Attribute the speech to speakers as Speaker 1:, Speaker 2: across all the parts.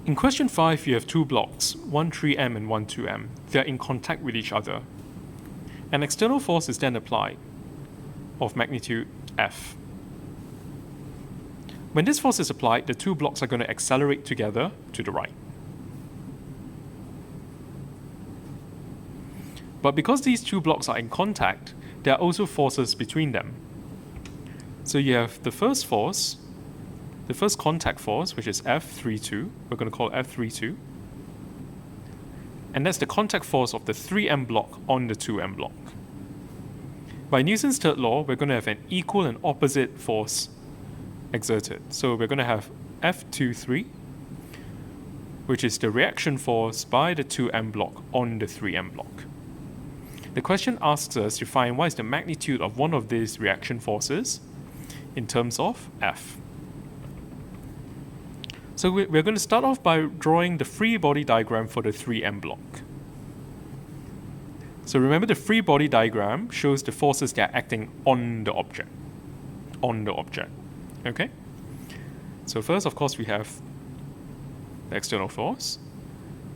Speaker 1: In question 5, you have two blocks, one 3m and one 2m. They are in contact with each other. An external force is then applied of magnitude F. When this force is applied, the two blocks are going to accelerate together to the right. But because these two blocks are in contact, there are also forces between them. So you have the first force, the first contact force, which is F32. We're going to call it F32. And that's the contact force of the 3m block on the 2m block. By Newton's third law, we're going to have an equal and opposite force exerted. So we're going to have F23, which is the reaction force by the 2m block on the 3m block. The question asks us to find what is the magnitude of one of these reaction forces in terms of F. So we're going to start off by drawing the free body diagram for the 3m block. So remember, the free body diagram shows the forces that are acting on the object. Okay? So first, of course, we have the external force.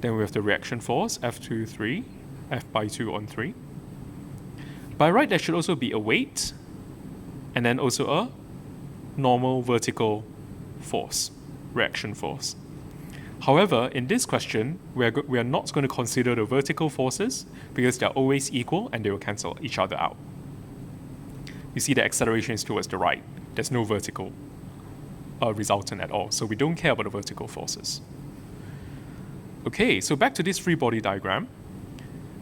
Speaker 1: Then we have the reaction force, F23, F by 2 on 3. By right, there should also be a weight, and then also a normal vertical force, reaction force. However, in this question, we are not going to consider the vertical forces because they're always equal and they will cancel each other out. You see the acceleration is towards the right. There's no vertical resultant at all, so we don't care about the vertical forces. Okay, so back to this free body diagram.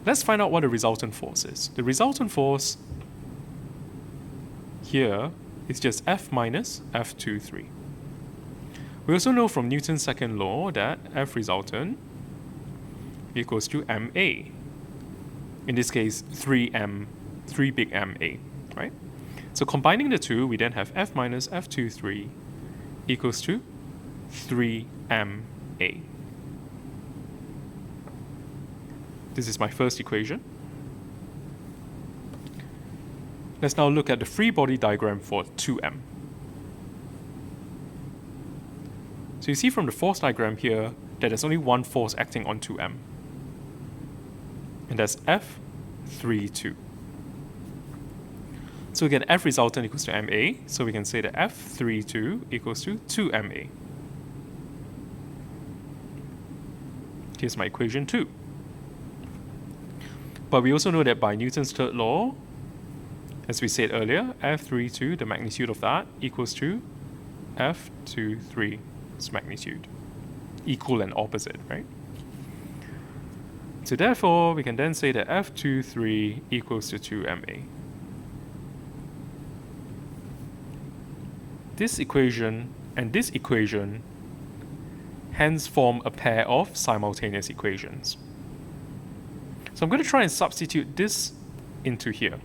Speaker 1: Let's find out what the resultant force is. The resultant force here is just F minus F23. We also know from Newton's second law that F resultant equals to ma. In this case, 3 big ma, right? So combining the two, we then have F minus F23 equals to 3ma. This is my first equation. Let's now look at the free body diagram for 2m. So you see from the force diagram here that there's only one force acting on 2m. And that's F32. So we get F resultant equals to ma, so we can say that F32 equals to 2ma. Here's my equation 2. But we also know that by Newton's third law, as we said earlier, F32, the magnitude of that, equals to F23's magnitude. Equal and opposite, right? So therefore, we can then say that F23 equals to 2ma. This equation and this equation hence form a pair of simultaneous equations. So I'm going to try and substitute this into here.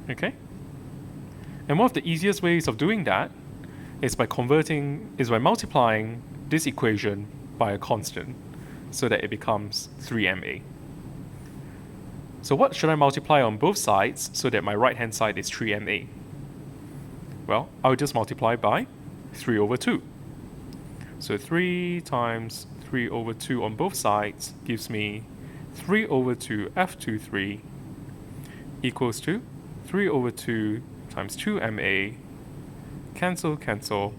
Speaker 1: Okay? And one of the easiest ways of doing that is by multiplying this equation by a constant so that it becomes 3ma. So what should I multiply on both sides so that my right hand side is 3ma? Well, I'll just multiply by 3 over 2. So 3 times 3 over 2 on both sides gives me 3 over 2 F23 equals to 3 over 2 times 2ma, cancel,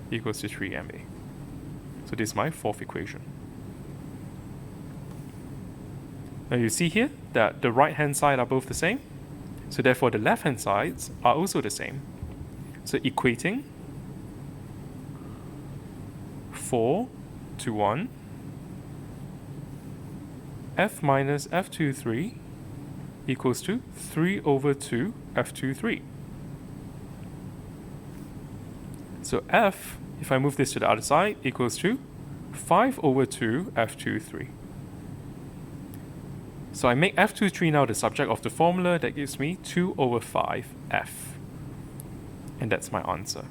Speaker 1: equals to 3ma. So this is my fourth equation. Now you see here that the right hand side are both the same, so therefore the left hand sides are also the same. So equating 4 to 1, F minus F23 equals to 3 over 2 F23. So F, if I move this to the other side, equals to 5 over 2 F23. So I make F23 now the subject of the formula that gives me 2 over 5 F. And that's my answer.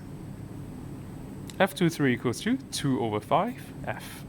Speaker 1: F23 equals to 2 over 5 F.